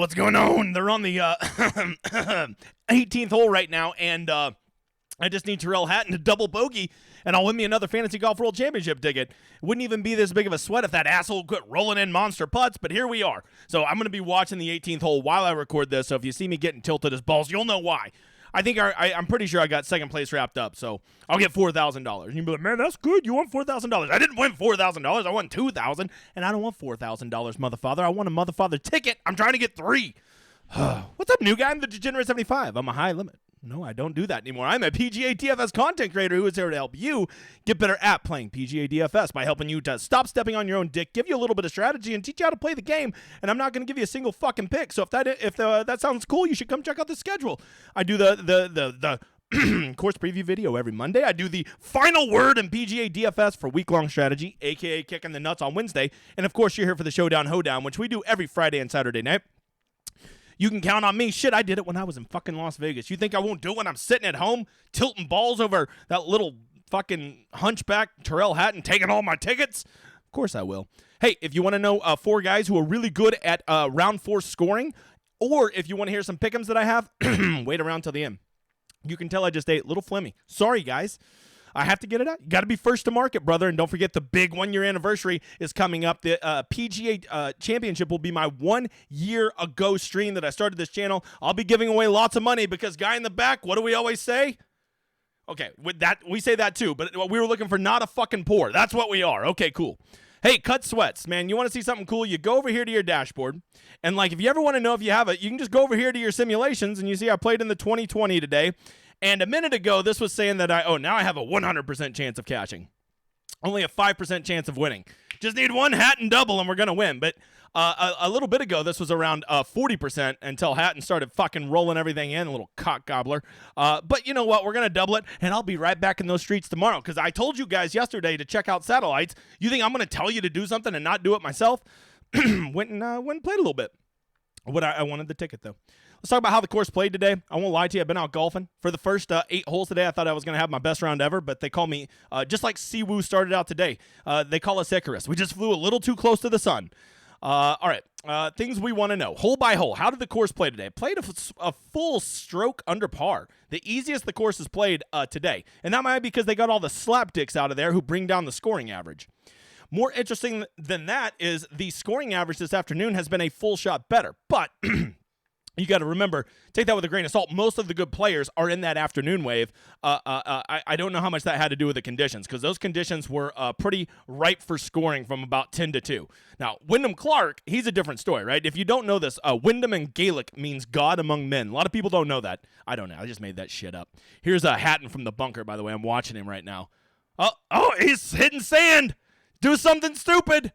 What's going on? They're on the 18th hole right now, and I just need Tyrrell Hatton to double bogey, and I'll win me another Fantasy Golf World Championship ticket. It wouldn't even be this big of a sweat if that asshole quit rolling in monster putts, but here we are. So I'm going to be watching the 18th hole while I record this, so if you see me getting tilted as balls, you'll know why. I think I'm pretty sure I got second place wrapped up, so I'll get $4,000. And you'll be like, man, that's good. You won $4,000. I didn't win $4,000. I won $2,000, and I don't want $4,000, motherfather. I want a motherfather ticket. I'm trying to get 3. What's up, new guy? I'm the Degenerate 75. I'm a high limit. No, I don't do that anymore. I'm a PGA DFS content creator who is here to help you get better at playing PGA DFS by helping you to stop stepping on your own dick, give you a little bit of strategy, and teach you how to play the game. And I'm not going to give you a single fucking pick. So if that sounds cool, you should come check out the schedule. I do the course preview video every Monday. I do the final word in PGA DFS for week-long strategy, aka kicking the nuts on Wednesday. And of course, you're here for the Showdown Hoedown, which we do every Friday and Saturday night. You can count on me. Shit, I did it when I was in fucking Las Vegas. You think I won't do it when I'm sitting at home tilting balls over that little fucking hunchback Tyrrell Hatton taking all my tickets? Of course I will. Hey, if you want to know 4 guys who are really good at round 4 scoring, or if you want to hear some pick'ems that I have, wait around till the end. You can tell I just ate a little flimmy. Sorry, guys. I have to get it out. You got to be first to market, brother. And don't forget the big 1-year anniversary is coming up. The PGA Championship will be my 1 year ago stream that I started this channel. I'll be giving away lots of money because guy in the back, what do we always say? Okay, with that we say that too, but we were looking for not a fucking poor. That's what we are. Okay, cool. Hey, cut sweats, man. You want to see something cool? You go over here to your dashboard, and like if you ever want to know if you have it, you can just go over here to your simulations, and you see I played in the 2020 today. And a minute ago, this was saying that now I have a 100% chance of cashing. Only a 5% chance of winning. Just need one Hatton double and we're going to win. But a little bit ago, this was around 40% until Hatton started fucking rolling everything in, a little cock gobbler. But you know what? We're going to double it, and I'll be right back in those streets tomorrow because I told you guys yesterday to check out satellites. You think I'm going to tell you to do something and not do it myself? Went and played a little bit. I wanted the ticket, though. Let's talk about how the course played today. I won't lie to you. I've been out golfing. For the first 8 holes today, I thought I was going to have my best round ever, but they call me, just like Siwoo started out today, they call us Icarus. We just flew a little too close to the sun. All right, things we want to know. Hole by hole, how did the course play today? Played a full stroke under par. The easiest the course has played today. And that might be because they got all the slapdicks out of there who bring down the scoring average. More interesting than that is the scoring average this afternoon has been a full shot better, but you got to remember, take that with a grain of salt. Most of the good players are in that afternoon wave. I don't know how much that had to do with the conditions because those conditions were pretty ripe for scoring from about 10 to 2. Now, Wyndham Clark, he's a different story, right? If you don't know this, Wyndham in Gaelic means God among men. A lot of people don't know that. I don't know. I just made that shit up. Here's a Hatton from the bunker, by the way. I'm watching him right now. Oh, he's hitting sand. Do something stupid.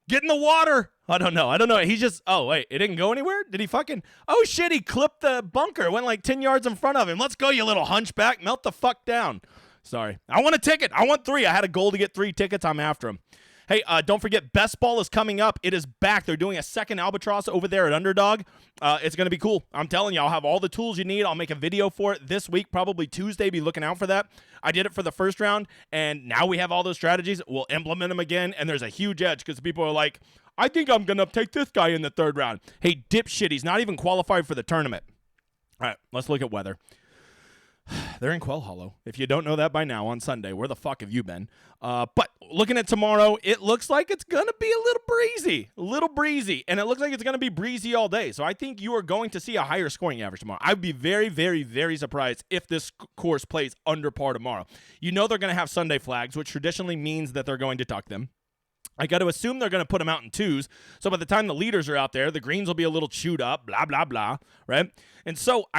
Get in the water. I don't know. He just, wait, it didn't go anywhere? Did he fucking, oh shit, he clipped the bunker. Went like 10 yards in front of him. Let's go, you little hunchback. Melt the fuck down. Sorry. I want a ticket. I want 3. I had a goal to get 3 tickets. I'm after him. Hey, don't forget, Best Ball is coming up. It is back. They're doing a second Albatross over there at Underdog. It's going to be cool. I'm telling you, I'll have all the tools you need. I'll make a video for it this week, probably Tuesday. Be looking out for that. I did it for the first round, and now we have all those strategies. We'll implement them again, and there's a huge edge because people are like, I think I'm going to take this guy in the 3rd round. Hey, dipshit, he's not even qualified for the tournament. All right, let's look at weather. They're in Quail Hollow. If you don't know that by now on Sunday, where the fuck have you been? But looking at tomorrow, it looks like it's going to be a little breezy, and it looks like it's going to be breezy all day. So I think you are going to see a higher scoring average tomorrow. I'd be very, very, very surprised if this course plays under par tomorrow. You know they're going to have Sunday flags, which traditionally means that they're going to tuck them. I got to assume they're going to put them out in 2s. So by the time the leaders are out there, the greens will be a little chewed up, blah, blah, blah, right? And so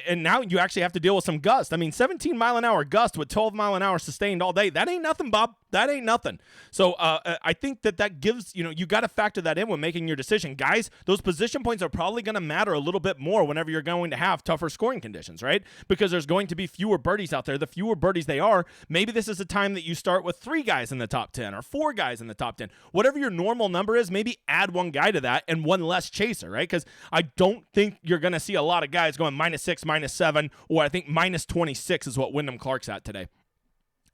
and now you actually have to deal with some gust. I mean, 17-mile-an-hour gust with 12-mile-an-hour sustained all day. That ain't nothing, Bob. That ain't nothing. So I think that gives, you got to factor that in when making your decision. Guys, those position points are probably going to matter a little bit more whenever you're going to have tougher scoring conditions, right? Because there's going to be fewer birdies out there. The fewer birdies they are, maybe this is a time that you start with 3 guys in the top 10 or 4 guys in the top 10. Whatever your normal number is, maybe add 1 guy to that and 1 less chaser, right? Because I don't think you're going to see a lot of guys going -6, -7, or I think -26 is what Wyndham Clark's at today.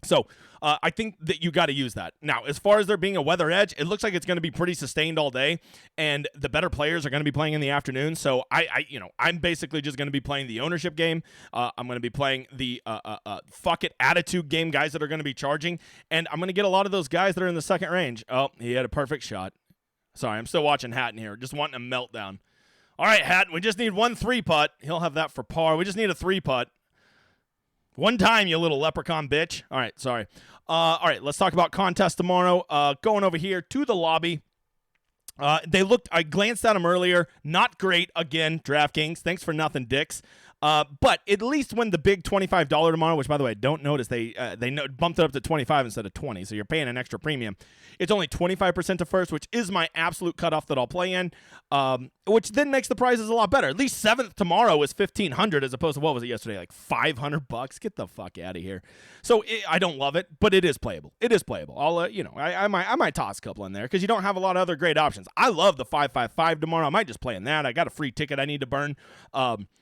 So I think that you got to use that. Now, as far as there being a weather edge, it looks like it's going to be pretty sustained all day, and the better players are going to be playing in the afternoon. So I'm basically just going to be playing the ownership game. I'm going to be playing the fuck it attitude game, guys that are going to be charging, and I'm going to get a lot of those guys that are in the second range. Oh, he had a perfect shot. Sorry, I'm still watching Hatton here, just wanting a meltdown. All right, Hatton, we just need 1 3-putt. He'll have that for par. We just need a 3-putt. One time, you little leprechaun bitch. All right, sorry. All right, let's talk about contest tomorrow. Going over here to the lobby. I glanced at them earlier. Not great. Again, DraftKings. Thanks for nothing, dicks. But at least when the big $25 tomorrow, which, by the way, don't notice, they bumped it up to 25 instead of 20, so you're paying an extra premium. It's only 25% to first, which is my absolute cutoff that I'll play in, which then makes the prizes a lot better. At least 7th tomorrow is $1,500 as opposed to, what was it yesterday, like $500? Get the fuck out of here. So I don't love it, but it is playable. It is playable. I'll, I might toss a couple in there because you don't have a lot of other great options. I love the 555 tomorrow. I might just play in that. I got a free ticket I need to burn.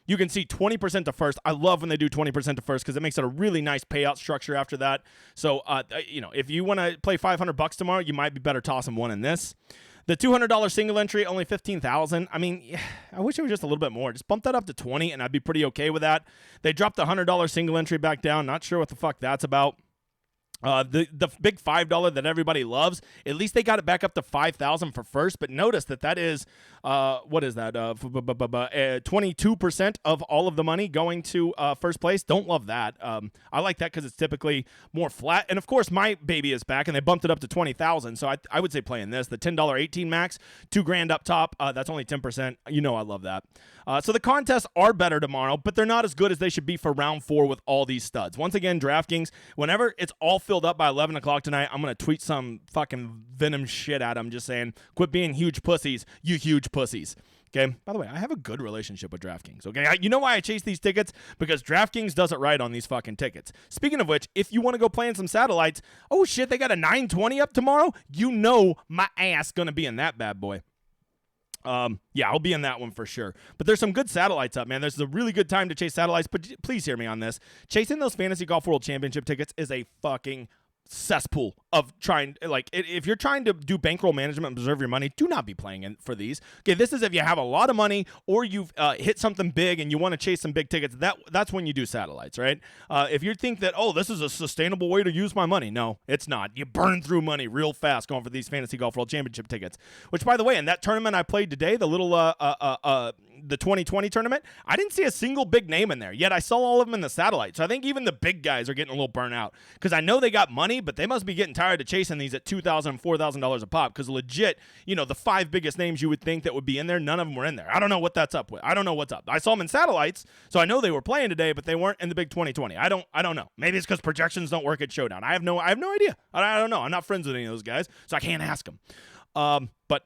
You can see 20% to first. I love when they do 20% to first because it makes it a really nice payout structure after that. So, if you want to play $500 tomorrow, you might be better tossing one in this. The $200 single entry, only $15,000. I mean, I wish it was just a little bit more. Just bump that up to 20, and I'd be pretty okay with that. They dropped the $100 single entry back down. Not sure what the fuck that's about. The big $5 that everybody loves, at least they got it back up to $5,000 for first. But notice that is, what is that? 22% of all of the money going to first place. Don't love that. I like that because it's typically more flat. And of course, my baby is back, and they bumped it up to $20,000. So I would say playing this, the $10 18 max, $2,000 up top. That's only 10%. You know I love that. So the contests are better tomorrow, but they're not as good as they should be for round 4 with all these studs. Once again, DraftKings, whenever it's all filled up by 11 o'clock tonight, I'm going to tweet some fucking venom shit at them just saying, quit being huge pussies, you huge pussies. Okay. By the way, I have a good relationship with DraftKings. Okay. You know why I chase these tickets? Because DraftKings does it right on these fucking tickets. Speaking of which, if you want to go play in some satellites, oh shit, they got a 920 up tomorrow. You know my ass going to be in that bad boy. Yeah, I'll be in that one for sure. But there's some good satellites up, man. There's a really good time to chase satellites, but please hear me on this. Chasing those Fantasy Golf World Championship tickets is a fucking cesspool of trying, like, if you're trying to do bankroll management and preserve your money, do not be playing in for these. Okay, this is if you have a lot of money or you've hit something big and you want to chase some big tickets. That's when you do satellites, right? If you think that, oh, this is a sustainable way to use my money, no, it's not. You burn through money real fast going for these Fantasy Golf World Championship tickets. Which, by the way, in that tournament I played today, the little the 2020 tournament, I didn't see a single big name in there, yet I saw all of them in the satellite. So I think even the big guys are getting a little burnt out because I know they got money, but they must be getting tired of chasing these at $2,000, $4,000 a pop because legit, the 5 biggest names you would think that would be in there, none of them were in there. I don't know what that's up with. I don't know what's up. I saw them in satellites, so I know they were playing today, but they weren't in the big 2020. I don't know. Maybe it's because projections don't work at Showdown. I have no idea. I don't know. I'm not friends with any of those guys, so I can't ask them. But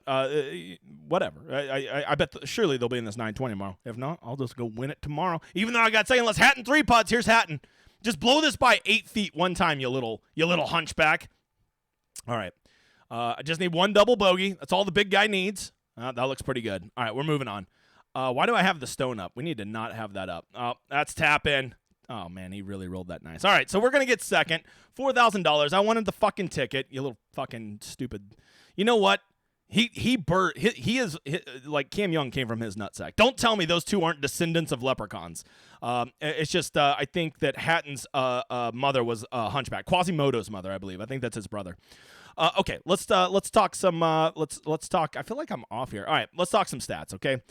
whatever. I bet surely they'll be in this 920 tomorrow. If not, I'll just go win it tomorrow. Even though I got saying let's Hatton 3 putts. Here's Hatton. Just blow this by 8 feet one time, you little hunchback. All right. I just need 1 double bogey. That's all the big guy needs. That looks pretty good. All right, we're moving on. Why do I have the stone up? We need to not have that up. That's tap in. Oh, man, he really rolled that nice. All right, so we're going to get second. $4,000. I wanted the fucking ticket, you little fucking stupid. You know what? He is like Cam Young came from his nutsack. Don't tell me those two aren't descendants of leprechauns. It's just I think that Hatton's mother was Hunchback, Quasimodo's mother, I believe. I think that's his brother. Okay, let's talk some. Let's talk. I feel like I'm off here. All right, let's talk some stats. Okay,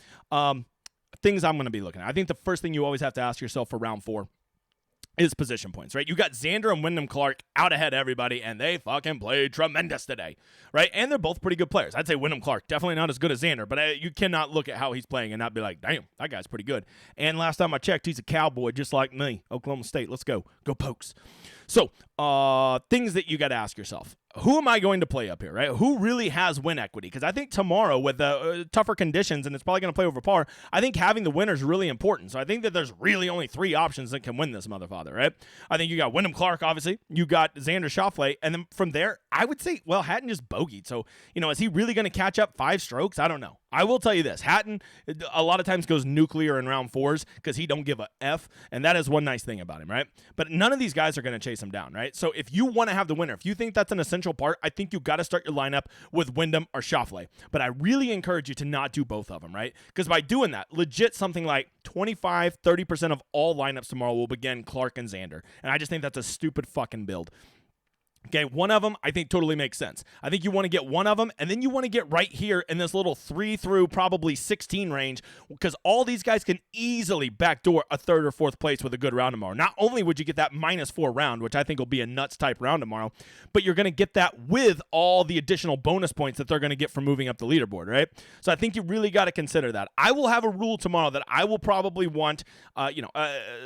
things I'm going to be looking at. I think the first thing you always have to ask yourself for round 4 is position points, right? You got Xander and Wyndham Clark out ahead of everybody, and they fucking played tremendous today, right? And they're both pretty good players. I'd say Wyndham Clark, definitely not as good as Xander, but you cannot look at how he's playing and not be like, damn, that guy's pretty good. And last time I checked, he's a Cowboy just like me. Oklahoma State, let's go. Go Pokes. So, things that you got to ask yourself. Who am I going to play up here, right? Who really has win equity? Because I think tomorrow with the tougher conditions, and it's probably going to play over par, I think having the winner is really important. So I think that there's really only 3 options that can win this motherfather, right? I think you got Wyndham Clark, obviously. You got Xander Schauffele. And then from there, I would say, well, Hatton just bogeyed. So, is he really going to catch up 5 strokes? I don't know. I will tell you this. Hatton a lot of times goes nuclear in round 4s because he don't give a F, and that is one nice thing about him, right? But none of these guys are going to chase him down, right? So if you want to have the winner, if you think that's an essential part, I think you got to start your lineup with Wyndham or Schauffele. But I really encourage you to not do both of them, right? Because by doing that, legit something like 25, 30% of all lineups tomorrow will begin Clark and Xander. And I just think that's a stupid fucking build. Okay, one of them I think totally makes sense. I think you want to get one of them, and then you want to get right here in this little 3 through probably 16 range, because all these guys can easily backdoor a 3rd or 4th place with a good round tomorrow. Not only would you get that -4 round, which I think will be a nuts type round tomorrow, but you're going to get that with all the additional bonus points that they're going to get from moving up the leaderboard, right? So I think you really got to consider that. I will have a rule tomorrow that I will probably want,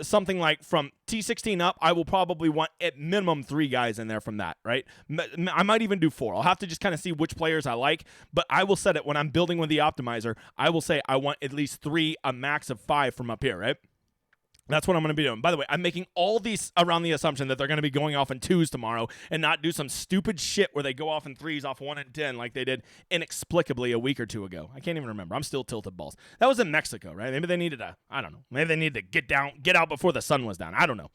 something like from T16 up, I will probably want at minimum 3 guys in there from that. Right? I might even do 4. I'll have to just kind of see which players I like, but I will set it when I'm building with the optimizer. I will say I want at least 3, a max of 5 from up here, right? That's what I'm going to be doing. By the way, I'm making all these around the assumption that they're going to be going off in 2s tomorrow and not do some stupid shit where they go off in 3s off 1 and 10 like they did inexplicably a week or 2 ago. I can't even remember. I'm still tilted balls. That was in Mexico, right? Maybe they needed I don't know. Maybe they needed to get out before the sun was down. I don't know.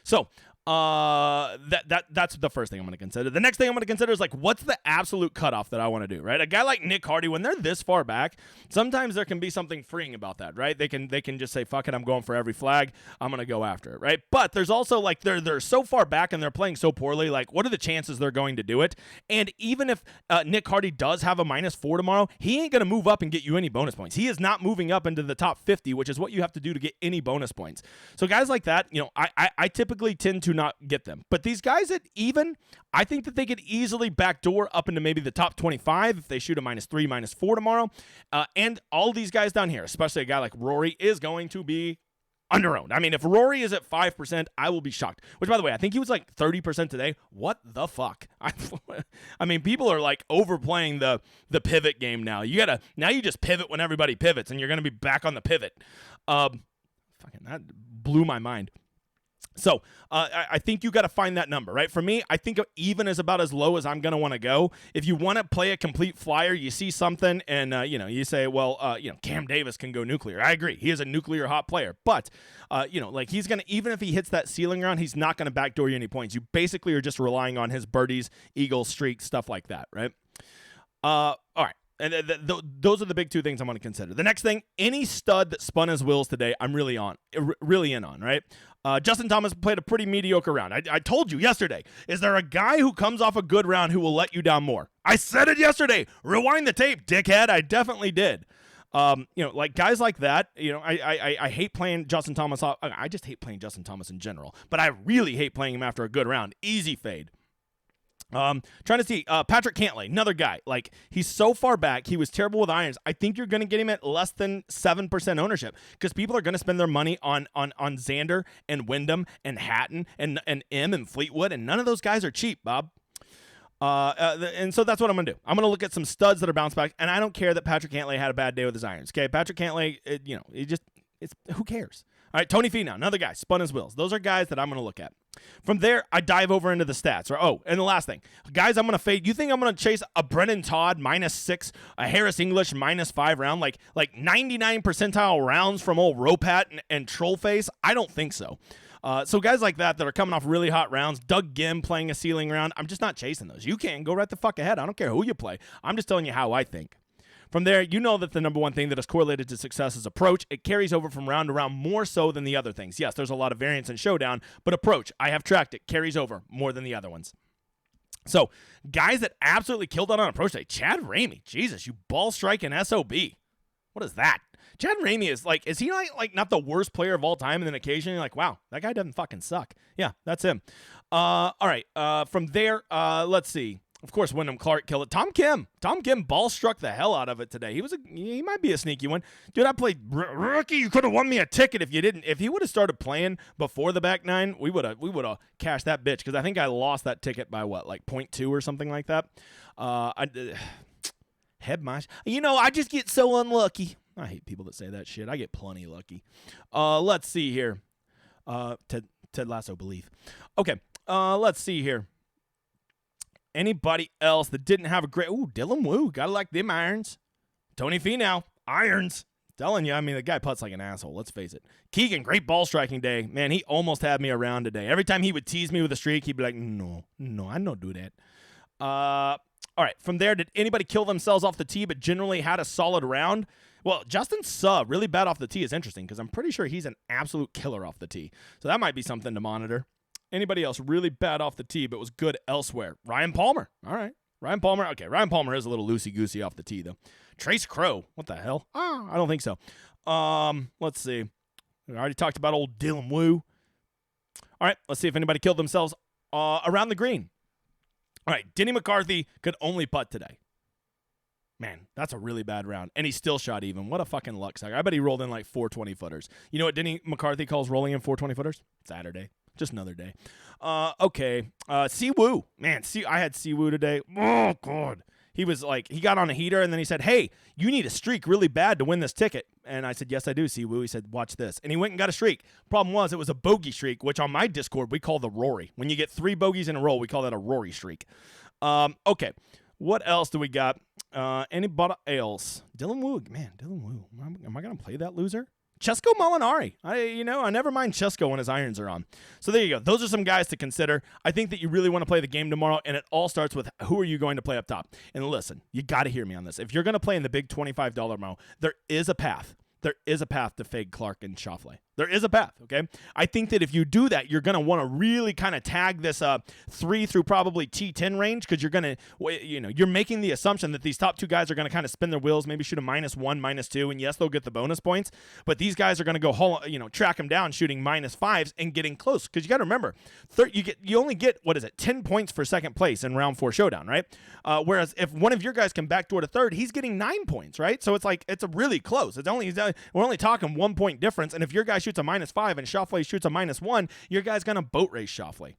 So, that's the first thing I'm going to consider. The next thing I'm going to consider is like, what's the absolute cutoff that I want to do, right? A guy like Nick Hardy, when they're this far back, sometimes there can be something freeing about that, right? They can just say, fuck it, I'm going for every flag. I'm going to go after it, right? But there's also like, they're so far back and they're playing so poorly. Like, what are the chances they're going to do it? And even if Nick Hardy does have a -4 tomorrow, he ain't going to move up and get you any bonus points. He is not moving up into the top 50, which is what you have to do to get any bonus points. So guys like that, I typically tend to not get them. But these guys at even, I think that they could easily backdoor up into maybe the top 25 if they shoot a -3, -4 tomorrow. And all these guys down here, especially a guy like Rory, is going to be underowned. I mean, if Rory is at 5%, I will be shocked. Which, by the way, I think he was like 30% today. What the fuck? I mean, people are like overplaying the pivot game now. Now you just pivot when everybody pivots, and you're going to be back on the pivot. Fucking that blew my mind. So I think you got to find that number, right? For me, I think even is about as low as I'm going to want to go. If you want to play a complete flyer, you see something and, you say, well, Cam Davis can go nuclear. I agree. He is a nuclear hot player. But, like he's going to, even if he hits that ceiling round, he's not going to backdoor you any points. You basically are just relying on his birdies, eagles, streaks, stuff like that, right? All right. And those are the big 2 things I'm going to consider. The next thing, any stud that spun his wheels today, I'm really in on, right? Justin Thomas played a pretty mediocre round. I told you yesterday, is there a guy who comes off a good round who will let you down more? I said it yesterday. Rewind the tape, dickhead. I definitely did. Like guys like that, I hate playing Justin Thomas off. I just hate playing Justin Thomas in general, but I really hate playing him after a good round. Easy fade. Trying to see Patrick Cantlay, another guy. Like, he's so far back. He was terrible with irons. I think you're going to get him at less than 7% ownership because people are going to spend their money on Xander and Wyndham and Hatton and M and Fleetwood, and none of those guys are cheap, Bob. And so that's what I'm going to do. I'm going to look at some studs that are bounce back, and I don't care that Patrick Cantlay had a bad day with his irons. Okay, Patrick Cantlay, who cares? All right, Tony Finau, another guy, spun his wheels. Those are guys that I'm going to look at. From there, I dive over into the stats. And the last thing. Guys, I'm going to fade. You think I'm going to chase a Brennan Todd -6, a Harris English -5 round, like 99 percentile rounds from old Ropat and Trollface? I don't think so. So guys like that are coming off really hot rounds, Doug Gim playing a ceiling round, I'm just not chasing those. You can go right the fuck ahead. I don't care who you play. I'm just telling you how I think. From there, you know that the number one thing that is correlated to success is approach. It carries over from round to round more so than the other things. Yes, there's a lot of variance in Showdown, but approach, I have tracked it, carries over more than the other ones. So, guys that absolutely killed out on approach today. Chad Ramey, Jesus, you ball striking SOB. What is that? Chad Ramey is he like not the worst player of all time? And then occasionally like, wow, that guy doesn't fucking suck. Yeah, that's him. All right. From there, let's see. Of course, Wyndham Clark killed it. Tom Kim ball struck the hell out of it today. He might be a sneaky one. Dude, I played rookie. You could have won me a ticket if you didn't. If he would have started playing before the back nine, we would have cashed that bitch because I think I lost that ticket by what, like 0.2 or something like that. Head mash. I just get so unlucky. I hate people that say that shit. I get plenty lucky. Let's see here. Ted Lasso belief. Okay. Let's see here. Anybody else that didn't have a great... Ooh, Dylan Wu. Gotta like them irons. Tony Finau, irons. Telling you, I mean, the guy putts like an asshole. Let's face it. Keegan, great ball striking day. Man, he almost had me around today. Every time he would tease me with a streak, he'd be like, no, I don't do that. All right, from there, did anybody kill themselves off the tee but generally had a solid round? Well, Justin Suh, really bad off the tee is interesting because I'm pretty sure he's an absolute killer off the tee. So that might be something to monitor. Anybody else really bad off the tee but was good elsewhere? Ryan Palmer. All right. Ryan Palmer. Okay, Ryan Palmer is a little loosey-goosey off the tee, though. Trace Crow. What the hell? I don't think so. Let's see. We already talked about old Dylan Wu. All right, let's see if anybody killed themselves around the green. All right, Denny McCarthy could only putt today. Man, that's a really bad round. And he still shot even. What a fucking luck sucker. I bet he rolled in like 420-footers. You know what Denny McCarthy calls rolling in 420-footers? Saturday. Just another day. Okay. Siwoo. Man, I had Siwoo today. Oh, God. He was like, he got on a heater, and then he said, hey, you need a streak really bad to win this ticket. And I said, yes, I do, Siwoo. He said, watch this. And he went and got a streak. Problem was, it was a bogey streak, which on my Discord, we call the Rory. When you get 3 bogeys in a row, we call that a Rory streak. Okay. What else do we got? Anybody else? Dylan Wu. Man, Dylan Wu. Am I going to play that loser? Chesko Molinari. I never mind Chesko when his irons are on. So there you go. Those are some guys to consider. I think that you really want to play the game tomorrow, and it all starts with who are you going to play up top. And listen, you got to hear me on this. If you're going to play in the big $25 mo, there is a path. There is a path to fade Clark and Schauffele. There is a path, okay? I think that if you do that, you're going to want to really kind of tag this 3 through probably T10 range because you're going to, you're making the assumption that these top 2 guys are going to kind of spin their wheels, maybe shoot a -1, -2, and yes, they'll get the bonus points, but these guys are going to go, track them down shooting -5s and getting close because you got to remember, you only get, 10 points for second place in round 4 showdown, right? Whereas if one of your guys can backdoor to third, he's getting 9 points, right? So it's like, it's a really close. We're only talking 1 point difference, and if your guy shoots a -5 and Schauffele shoots a -1, your guy's going to boat race Schauffele.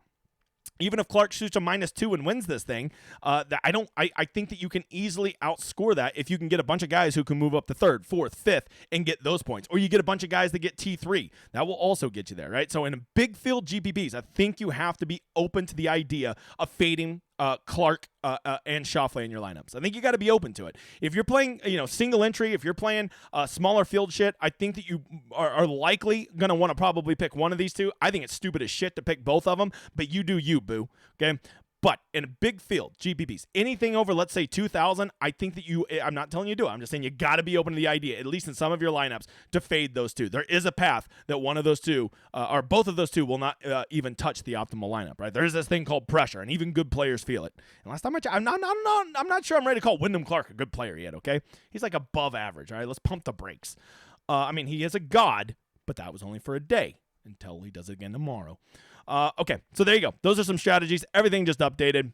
Even if Clark shoots a -2 and wins this thing, I think that you can easily outscore that if you can get a bunch of guys who can move up to 3rd, 4th, 5th and get those points. Or you get a bunch of guys that get T3. That will also get you there, right? So in a big field GPPs, I think you have to be open to the idea of fading Clark and Schauffele in your lineups. I think you got to be open to it. If you're playing, single entry, if you're playing smaller field shit, I think that you are likely going to want to probably pick one of these two. I think it's stupid as shit to pick both of them, but you do you, boo. Okay? But in a big field, GPPs, anything over, let's say, 2,000, I think that I'm not telling you to do it. I'm just saying you got to be open to the idea, at least in some of your lineups, to fade those two. There is a path that one of those two, or both of those two, will not even touch the optimal lineup, right? There's this thing called pressure, and even good players feel it. And last time I'm not sure I'm ready to call Wyndham Clark a good player yet, okay? He's like above average, all right? Let's pump the brakes. He is a god, but that was only for a day until he does it again tomorrow. Okay, so there you go. Those are some strategies. Everything just updated.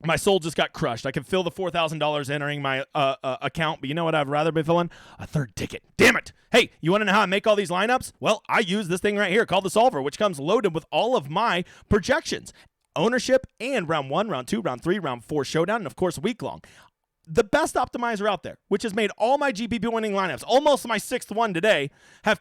My soul just got crushed. I can feel the $4,000 entering my account, but you know what I'd rather be filling? A third ticket. Damn it. Hey, you want to know how I make all these lineups? Well, I use this thing right here called the Solver, which comes loaded with all of my projections, ownership, and round 1, round 2, round 3, round 4 showdown, and of course, week long. The best optimizer out there, which has made all my GPP winning lineups, almost my 6th one today,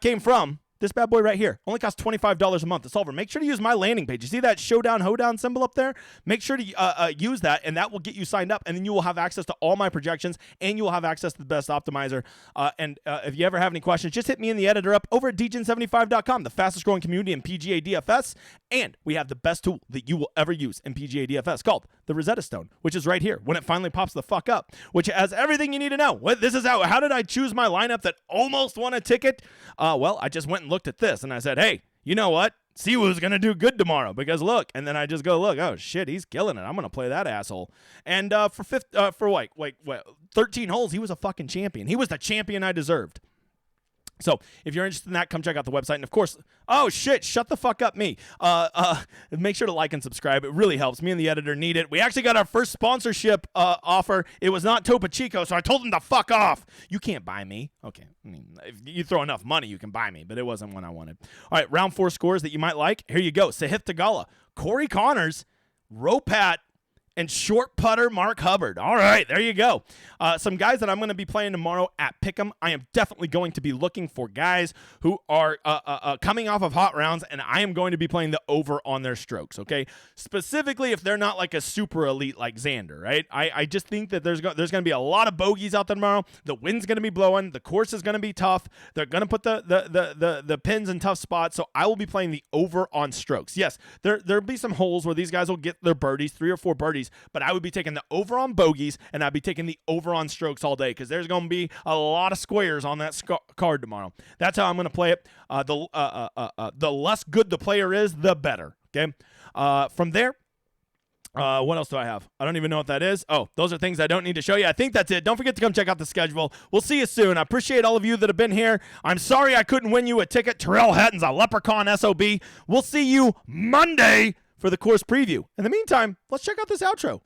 came from this bad boy right here. Only costs $25 a month to Solver. Make sure to use my landing page. You see that Showdown Hoedown symbol up there? Make sure to use that, and that will get you signed up, and then you will have access to all my projections, and you will have access to the best optimizer. If you ever have any questions, just hit me in the editor up over at dgen75.com, the fastest growing community in PGA DFS, and we have the best tool that you will ever use in PGA DFS called the Rosetta Stone, which is right here when it finally pops the fuck up, which has everything you need to know. This is how did I choose my lineup that almost won a ticket? Well, I just went and looked at this and I said, hey, you know what? Siwoo's going to do good tomorrow because look, and then I just go, look, oh shit, he's killing it. I'm going to play that asshole. And for 13 holes, he was a fucking champion. He was the champion I deserved. So if you're interested in that, come check out the website. And of course, oh shit, shut the fuck up me. Make sure to like and subscribe. It really helps. Me and the editor need it. We actually got our first sponsorship offer. It was not Topo Chico, so I told him to fuck off. You can't buy me. Okay, I mean, if you throw enough money, you can buy me, but it wasn't one I wanted. All right, round 4 scores that you might like. Here you go. Sahith Tagala, Corey Connors, Ropat, and short putter Mark Hubbard. All right, there you go. Some guys that I'm going to be playing tomorrow at Pick'em. I am definitely going to be looking for guys who are coming off of hot rounds, and I am going to be playing the over on their strokes, okay? Specifically, if they're not like a super elite like Xander, right? I just think that there's going to be a lot of bogeys out there tomorrow. The wind's going to be blowing. The course is going to be tough. They're going to put the pins in tough spots, so I will be playing the over on strokes. Yes, there'll be some holes where these guys will get their birdies, 3 or 4 birdies, but I would be taking the over on bogeys, and I'd be taking the over on strokes all day because there's going to be a lot of squares on that card tomorrow. That's how I'm going to play it. The less good the player is, the better. Okay. From there, what else do I have? I don't even know what that is. Oh, those are things I don't need to show you. I think that's it. Don't forget to come check out the schedule. We'll see you soon. I appreciate all of you that have been here. I'm sorry I couldn't win you a ticket. Terrell Hatton's a leprechaun SOB. We'll see you Monday for the course preview. In the meantime, let's check out this outro.